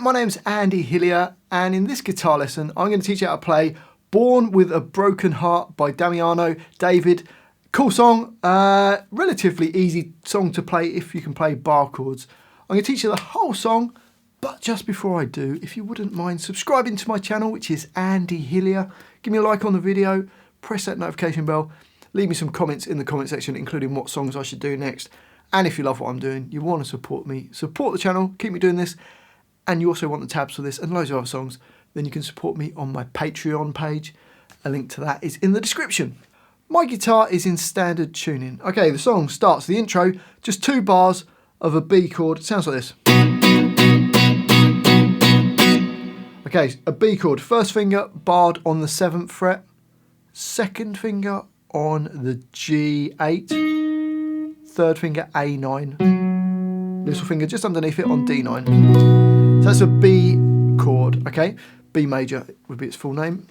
my name's Andy Hillier, and in this guitar lesson I'm going to teach you how to play Born with a Broken Heart by Damiano David. Cool song, relatively easy song to play if you can play bar chords. I'm going to teach you the whole song, but just before I do, if you wouldn't mind subscribing to my channel, which is Andy Hillier, give me a like on the video, press that notification bell, leave me some comments in the comment section including what songs I should do next. And if you love what I'm doing, you want to support me, support the channel, keep me doing this, and you also want the tabs for this and loads of other songs, then you can support me on my Patreon page. A link to that is in the description. My guitar is in standard tuning. Okay, the song starts, the intro, just 2 bars of a B chord. It sounds like this. Okay, a B chord, first finger barred on the 7th fret, second finger on the G8, third finger A9, little finger just underneath it on D9. So that's a B chord, okay? B major would be its full name.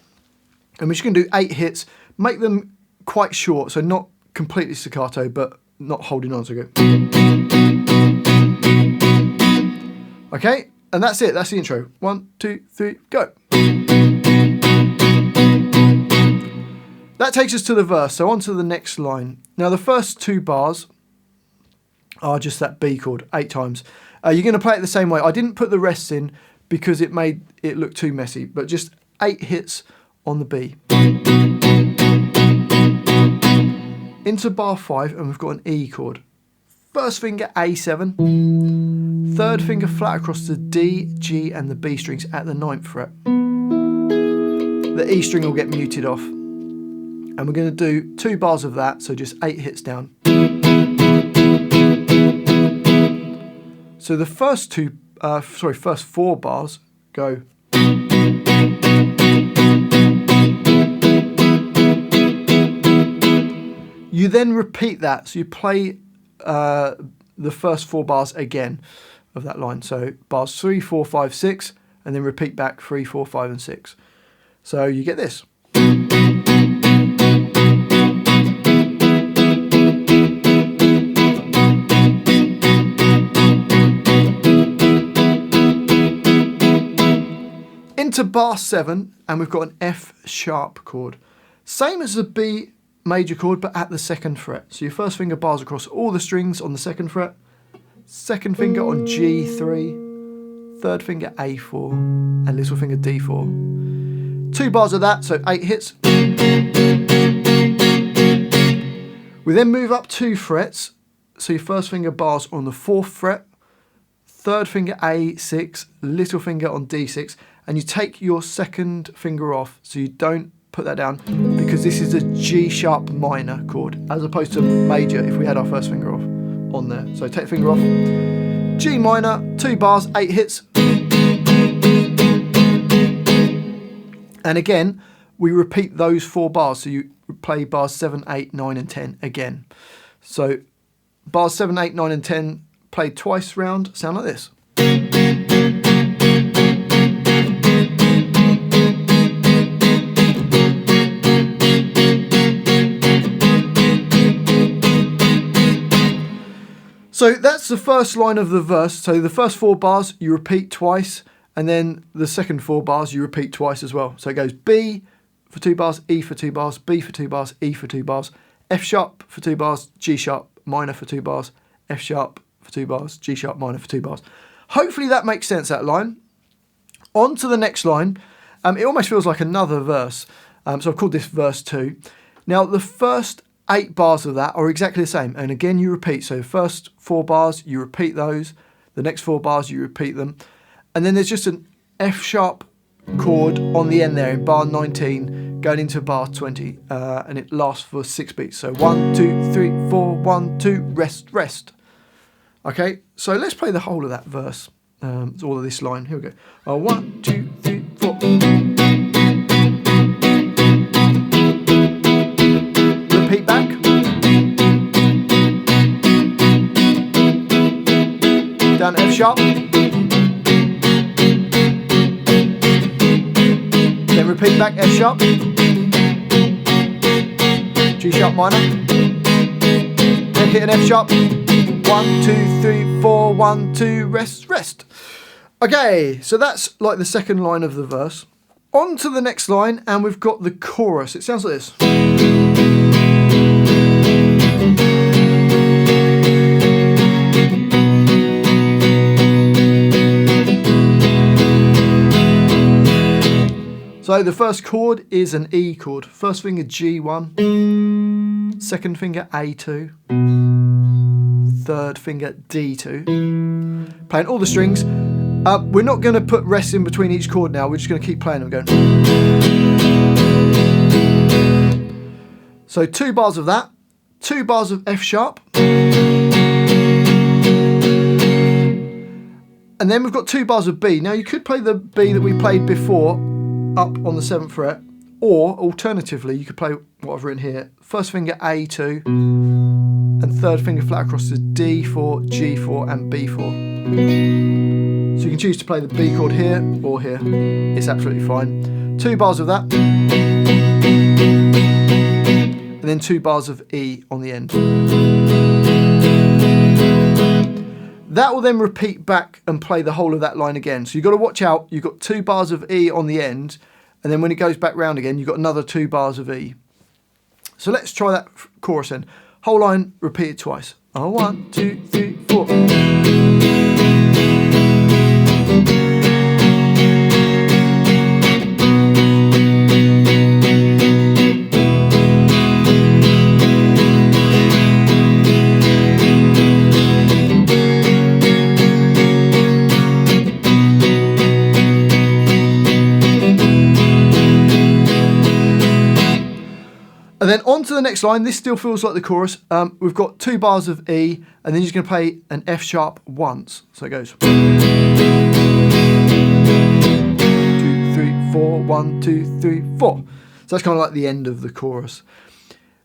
And we're just going to do 8 hits, make them quite short, so not completely staccato, but not holding on, so go. Okay, and that's it, that's the intro. 1, 2, 3, go. That takes us to the verse, so on to the next line. Now the first 2 bars are just that B chord 8 times. You're going to play it the same way. I didn't put the rests in because it made it look too messy, but just 8 hits on the B. Into bar 5 and we've got an E chord. First finger A7, third finger flat across the D, G and the B strings at the 9th fret. The E string will get muted off. And we're going to do 2 bars of that, so just 8 hits down. So the first 4 bars go. You then repeat that, so you play the first 4 bars again of that line. So bars 3, 4, 5, 6, and then repeat back 3, 4, 5, and 6. So you get this. Into bar 7 and we've got an F sharp chord. Same as the B major chord but at the 2nd fret. So your first finger bars across all the strings on the 2nd fret, second finger on G3, third finger A4 and little finger D4. 2 bars of that, so 8 hits. We then move up 2 frets, so your first finger bars on the 4th fret, third finger A6, little finger on D6, and you take your second finger off, so you don't put that down, because this is a G sharp minor chord, as opposed to major if we had our first finger off on there. So take the finger off, G minor, 2 bars, 8 hits. And again, we repeat those 4 bars, so you play bars 7, 8, 9 and 10 again. So bars 7, 8, 9 and 10 played twice round, sound like this. So that's the first line of the verse. So the first 4 bars you repeat twice, and then the second 4 bars you repeat twice as well. So it goes B for 2 bars, E for 2 bars, B for 2 bars, E for 2 bars, F sharp for 2 bars, G sharp minor for 2 bars, F sharp for 2 bars, G sharp minor for 2 bars. Hopefully that makes sense, that line. On to the next line. It almost feels like another verse. So I've called this verse 2. Now the first 8 bars of that are exactly the same, and again you repeat. So first 4 bars you repeat those, the next 4 bars you repeat them, and then there's just an F sharp chord on the end there in bar 19 going into bar 20, and it lasts for 6 beats. So 1, 2, 3, 4, 1, 2, rest, rest. Okay, so let's play the whole of that verse, all of this line. Here we go. 1, 2, 3, 4. Repeat back. Down F sharp. Then repeat back F sharp. G sharp minor. Then hit an F sharp. 1, 2, 3, 4, 1, 2, rest, rest. Okay, so that's like the second line of the verse. On to the next line, and we've got the chorus. It sounds like this. So the first chord is an E chord. First finger G1, second finger A2, third finger D2. Playing all the strings. We're not going to put rests in between each chord now. We're just going to keep playing them going. So 2 bars of that, 2 bars of F sharp. And then we've got 2 bars of B. Now you could play the B that we played before up on the 7th fret, or alternatively you could play what I've written here. First finger A2 and third finger flat across to D4, G4 and B4. So you can choose to play the B chord here or here. It's absolutely fine. 2 bars of that. And then 2 bars of E on the end. That will then repeat back and play the whole of that line again. So you've got to watch out. You've got 2 bars of E on the end. And then when it goes back round again, you've got another 2 bars of E. So let's try that chorus then. Whole line repeated twice. 1, 2, 3, 4. And then on to the next line. This still feels like the chorus. We've got 2 bars of E, and then you're just going to play an F sharp once. So it goes 2, 3, 4, 1, 2, 3, 4. So that's kind of like the end of the chorus.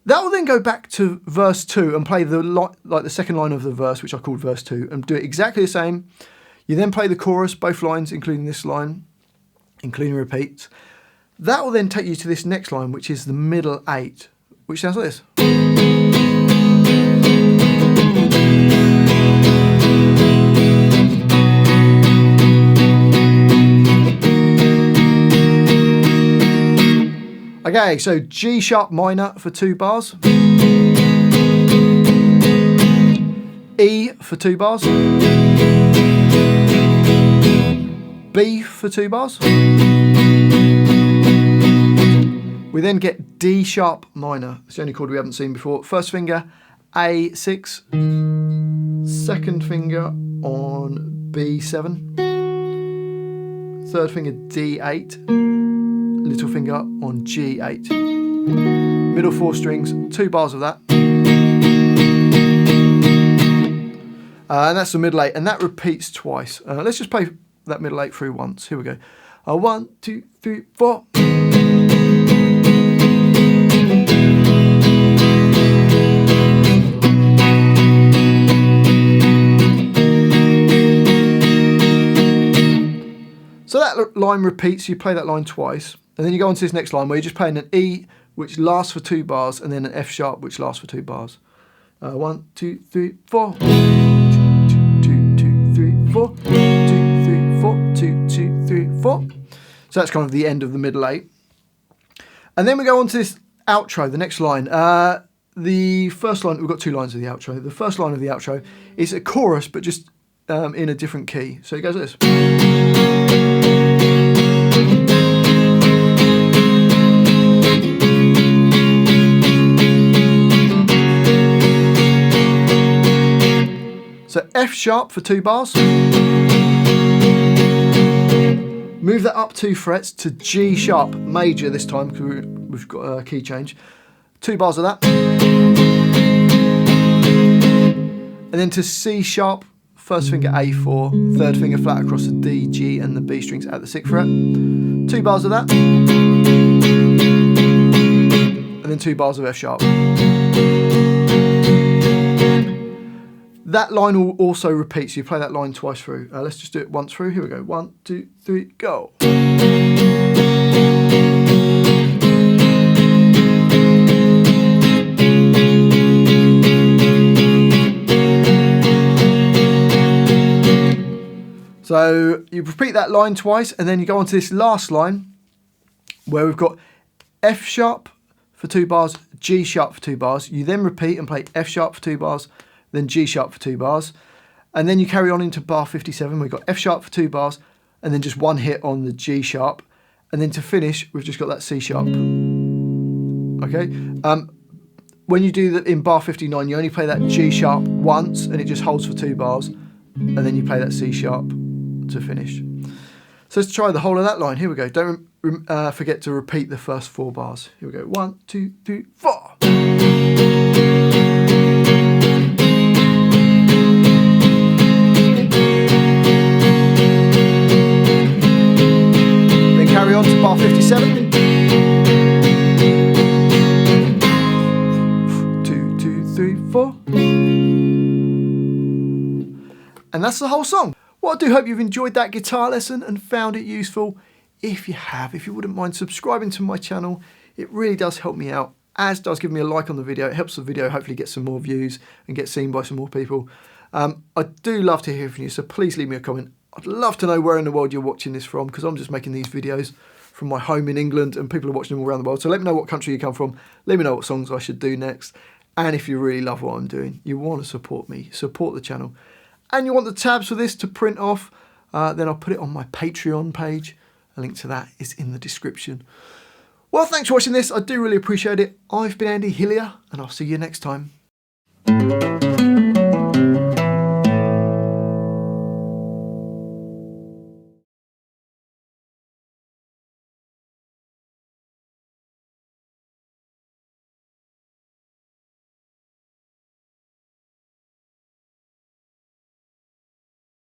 That will then go back to verse 2 and play like the second line of the verse, which I called verse 2, and do it exactly the same. You then play the chorus, both lines, including this line, including repeats. That will then take you to this next line, which is the middle 8, which sounds like this. Okay, so G sharp minor for 2 bars. E for 2 bars. B for 2 bars. We then get D sharp minor. It's the only chord we haven't seen before. First finger A6, second finger on B7, third finger D8, little finger on G8. Middle 4 strings, 2 bars of that. And that's the middle 8, and that repeats twice. Let's just play that middle 8 through once. Here we go. 1, 2, 3, 4. So that line repeats, you play that line twice, and then you go on to this next line where you're just playing an E, which lasts for 2 bars, and then an F sharp, which lasts for 2 bars. 1, 2, 3, 4. 2, 2, 3, 4. 2, 3, 4. 2, 2, 3, 4. So that's kind of the end of the middle 8. And then we go on to this outro, the next line. The first line, we've got 2 lines of the outro. The first line of the outro is a chorus, but just in a different key. So it goes like this. So F sharp for 2 bars. Move that up 2 frets to G sharp major this time because we've got a key change. 2 bars of that. And then to C sharp, first finger A4, third finger flat across the D, G and the B strings at the 6th fret. 2 bars of that. And then 2 bars of F sharp. That line will also repeat, so you play that line twice through. Let's just do it once through. Here we go. 1, 2, 3, go. So So you repeat that line twice, and then you go on to this last line where we've got F sharp for 2 bars, G sharp for 2 bars. You then repeat and play F sharp for 2 bars, then G sharp for 2 bars. And then you carry on into bar 57. We've got F sharp for 2 bars, and then just one hit on the G sharp. And then to finish, we've just got that C sharp. Okay. When you do that in bar 59, you only play that G sharp once, and it just holds for 2 bars. And then you play that C sharp to finish. So let's try the whole of that line. Here we go. Don't forget to repeat the first 4 bars. Here we go. 1, 2, 3, 4. Then carry on to bar 57. 2, 2, 3, 4. And that's the whole song. Well, I do hope you've enjoyed that guitar lesson and found it useful. If you have, if you wouldn't mind subscribing to my channel, it really does help me out, as does give me a like on the video. It helps the video hopefully get some more views and get seen by some more people. I do love to hear from you, so please leave me a comment. I'd love to know where in the world you're watching this from, because I'm just making these videos from my home in England and people are watching them all around the world. So let me know what country you come from. Let me know what songs I should do next. And if you really love what I'm doing, you want to support me, support the channel, and you want the tabs for this to print off, then I'll put it on my Patreon page. A link to that is in the description. Well, thanks for watching this. I do really appreciate it. I've been Andy Hillier, and I'll see you next time.